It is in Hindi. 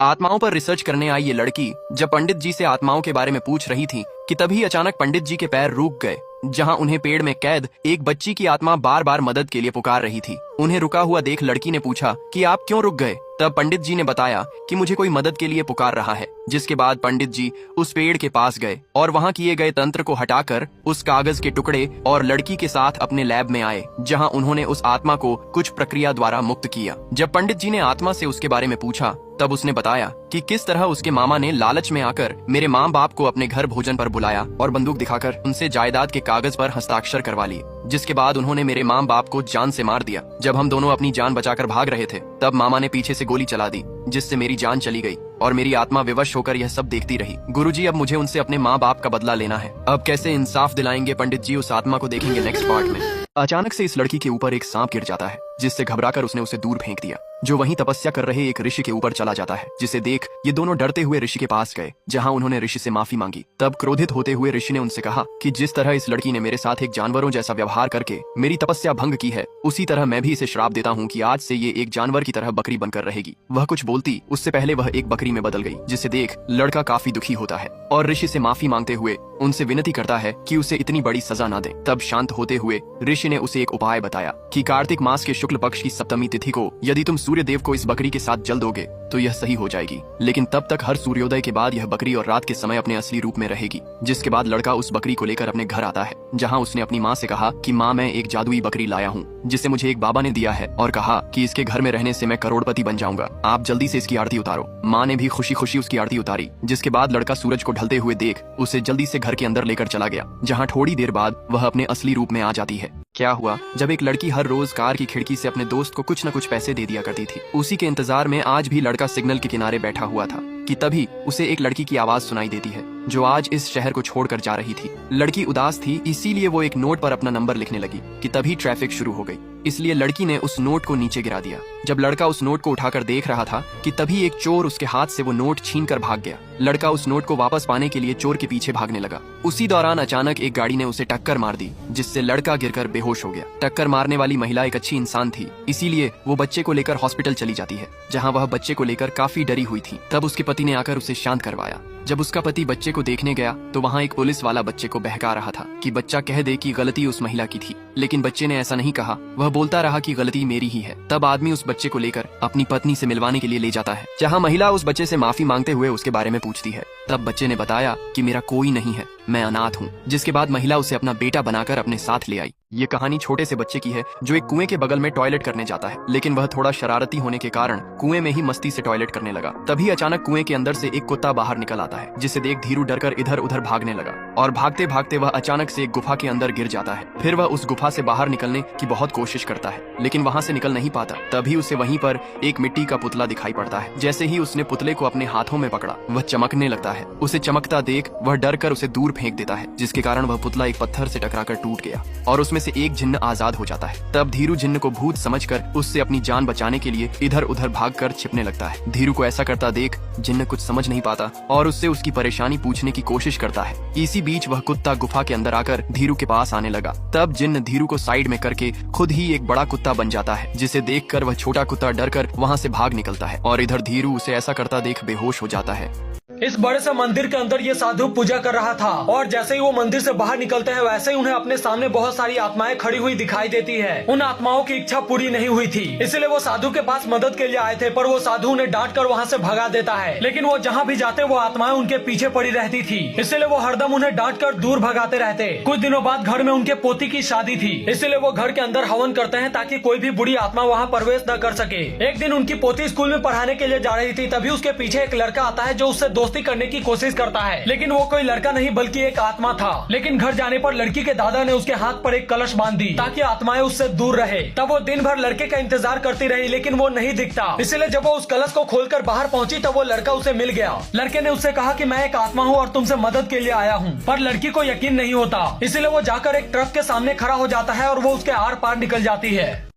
आत्माओं पर रिसर्च करने आई ये लड़की जब पंडित जी से आत्माओं के बारे में पूछ रही थी कि तभी अचानक पंडित जी के पैर रुक गए, जहां उन्हें पेड़ में कैद एक बच्ची की आत्मा बार बार मदद के लिए पुकार रही थी। उन्हें रुका हुआ देख लड़की ने पूछा कि आप क्यों रुक गए। तब पंडित जी ने बताया कि मुझे कोई मदद के लिए पुकार रहा है। जिसके बाद पंडित जी उस पेड़ के पास गए और वहां किए गए तंत्र को हटाकर उस कागज के टुकड़े और लड़की के साथ अपने लैब में आए, जहां उन्होंने उस आत्मा को कुछ प्रक्रिया द्वारा मुक्त किया। जब पंडित जी ने आत्मा से उसके बारे में पूछा तब उसने बताया कि किस तरह उसके मामा ने लालच में आकर मेरे माँ बाप को अपने घर भोजन पर बुलाया और बंदूक दिखाकर उनसे जायदाद के कागज पर हस्ताक्षर करवा लिए, जिसके बाद उन्होंने मेरे माँ बाप को जान से मार दिया। जब हम दोनों अपनी जान बचाकर भाग रहे थे तब मामा ने पीछे से गोली चला दी, जिससे मेरी जान चली गई और मेरी आत्मा विवश होकर यह सब देखती रही। गुरुजी, अब मुझे उनसे अपने माँ बाप का बदला लेना है। अब कैसे इंसाफ दिलाएंगे पंडित जी उस आत्मा को, देखेंगे नेक्स्ट पार्ट में। अचानक से इस लड़की के ऊपर एक सांप गिर जाता है, जिससे घबराकर उसने उसे दूर फेंक दिया, जो वहीं तपस्या कर रहे एक ऋषि के ऊपर चला जाता है। जिसे देख ये दोनों डरते हुए ऋषि के पास गए, जहां उन्होंने ऋषि से माफी मांगी। तब क्रोधित होते हुए ऋषि ने उनसे कहा कि जिस तरह इस लड़की ने मेरे साथ एक जानवरों जैसा व्यवहार करके मेरी तपस्या भंग की है, उसी तरह मैं भी इसे श्राप देता हूँ कि आज से ये एक जानवर की तरह बकरी बनकर रहेगी। वह कुछ बोलती उससे पहले वह एक बकरी में बदल गई, जिसे देख लड़का काफी दुखी होता है और ऋषि से माफी मांगते हुए उनसे विनती करता है कि उसे इतनी बड़ी सजा न दे। तब शांत होते हुए ऋषि ने उसे एक उपाय बताया कि कार्तिक मास के शुक्ल पक्ष की सप्तमी तिथि को यदि तुम सूर्य देव को इस बकरी के साथ जल दोगे तो यह सही हो जाएगी, लेकिन तब तक हर सूर्योदय के बाद यह बकरी और रात के समय अपने असली रूप में रहेगी। जिसके बाद लड़का उस बकरी को लेकर अपने घर आता है, जहां उसने अपनी माँ से कहा कि माँ, मैं एक जादुई बकरी लाया हूँ जिसे मुझे एक बाबा ने दिया है और कहा कि इसके घर में रहने से मैं करोड़पति बन जाऊंगा। आप जल्दी से इसकी आरती उतारो। माँ ने भी खुशी खुशी उसकी आरती उतारी। जिसके बाद लड़का सूरज को ढलते हुए देख उसे जल्दी से घर के अंदर लेकर चला गया, जहाँ थोड़ी देर बाद वह अपने असली रूप में आ जाती है। क्या हुआ, जब एक लड़की हर रोज कार की खिड़की से अपने दोस्त को कुछ न कुछ पैसे दे दिया करती थी, उसी के इंतजार में आज भी लड़का सिग्नल के किनारे बैठा हुआ था कि तभी उसे एक लड़की की आवाज सुनाई देती है, जो आज इस शहर को छोड़कर जा रही थी। लड़की उदास थी, इसीलिए वो एक नोट पर अपना नंबर लिखने लगी कि तभी ट्रैफिक शुरू हो गई। इसलिए लड़की ने उस नोट को नीचे गिरा दिया। जब लड़का उस नोट को उठाकर देख रहा था कि तभी एक चोर उसके हाथ से वो नोट छीनकर भाग गया। लड़का उस नोट को वापस पाने के लिए चोर के पीछे भागने लगा। उसी दौरान अचानक एक गाड़ी ने उसे टक्कर मार दी, जिससे लड़का गिरकर बेहोश हो गया। टक्कर मारने वाली महिला एक अच्छी इंसान थी, इसीलिए वो बच्चे को लेकर हॉस्पिटल चली जाती है, जहाँ वह बच्चे को लेकर काफी डरी हुई थी। तब उसके पति ने आकर उसे शांत करवाया। जब उसका पति बच्चे को देखने गया तो वहाँ एक पुलिस वाला बच्चे को बहका रहा था कि बच्चा कह दे कि गलती उस महिला की थी, लेकिन बच्चे ने ऐसा नहीं कहा। वह बोलता रहा कि गलती मेरी ही है। तब आदमी उस बच्चे को लेकर अपनी पत्नी से मिलवाने के लिए ले जाता है, जहाँ महिला उस बच्चे से माफी मांगते हुए उसके बारे में पूछती है। तब बच्चे ने बताया कि मेरा कोई नहीं है, मैं अनाथ हूँ। जिसके बाद महिला उसे अपना बेटा बनाकर अपने साथ ले आई। ये कहानी छोटे से बच्चे की है जो एक कुएं के बगल में टॉयलेट करने जाता है, लेकिन वह थोड़ा शरारती होने के कारण कुएं में ही मस्ती से टॉयलेट करने लगा। तभी अचानक कुएं के अंदर से एक कुत्ता बाहर निकल आता है, जिसे देख धीरू डरकर इधर उधर भागने लगा और भागते भागते वह अचानक से एक गुफा के अंदर गिर जाता है। फिर वह उस गुफा से बाहर निकलने की बहुत कोशिश करता है, लेकिन वहाँ से निकल नहीं पाता। तभी उसे वहीं पर एक मिट्टी का पुतला दिखाई पड़ता है। जैसे ही उसने पुतले को अपने हाथों में पकड़ा, वह चमकने लगता है। उसे चमकता देख वह डर कर उसे दूर फेंक देता है, जिसके कारण वह पुतला एक पत्थर से टकराकर टूट गया और उसमें से एक जिन्न आजाद हो जाता है। तब धीरू जिन्न को भूत समझकर उससे अपनी जान बचाने के लिए इधर उधर भागकर छिपने लगता है। धीरू को ऐसा करता देख जिन्न कुछ समझ नहीं पाता और उससे उसकी परेशानी पूछने की कोशिश करता है। इसी बीच वह कुत्ता गुफा के अंदर आकर धीरू के पास आने लगा। तब जिन्न धीरू को साइड में करके खुद ही एक बड़ा कुत्ता बन जाता है, जिसे देखकर वह छोटा कुत्ता डरकर वहाँ से भाग निकलता है और इधर धीरू उसे ऐसा करता देख बेहोश हो जाता है। इस बड़े से मंदिर के अंदर ये साधु पूजा कर रहा था और जैसे ही वो मंदिर से बाहर निकलते हैं, वैसे ही उन्हें अपने सामने बहुत सारी आत्माएं खड़ी हुई दिखाई देती है। उन आत्माओं की इच्छा पूरी नहीं हुई थी, इसलिए वो साधु के पास मदद के लिए आए थे, पर वो साधु उन्हें डांट कर वहाँ से भगा देता है। लेकिन वो जहाँ भी जाते वो आत्माएं उनके पीछे पड़ी रहती थी, इसलिए वो हरदम उन्हें डांट कर दूर भगाते रहते। कुछ दिनों बाद घर में उनके पोती की शादी थी, इसलिए वो घर के अंदर हवन करते हैं ताकि कोई भी बुरी आत्मा वहाँ प्रवेश न कर सके। एक दिन उनकी पोती स्कूल में पढ़ाने के लिए जा रही थी, तभी उसके पीछे एक लड़का आता है जो उससे दोस्ती करने की कोशिश करता है, लेकिन वो कोई लड़का नहीं बल्कि एक आत्मा था। लेकिन घर जाने पर लड़की के दादा ने उसके हाथ पर एक कलश बांध दी ताकि आत्माएं उससे दूर रहे। तब वो दिन भर लड़के का इंतजार करती रही, लेकिन वो नहीं दिखता। इसलिए जब वो उस कलश को खोलकर बाहर पहुंची तब वो लड़का उसे मिल गया। लड़के ने उससे कहा कि मैं एक आत्मा हूँ और तुमसे मदद के लिए आया हूँ, पर लड़की को यकीन नहीं होता। इसलिए वो जाकर एक ट्रक के सामने खड़ा हो जाता है और वो उसके आर पार निकल जाती है।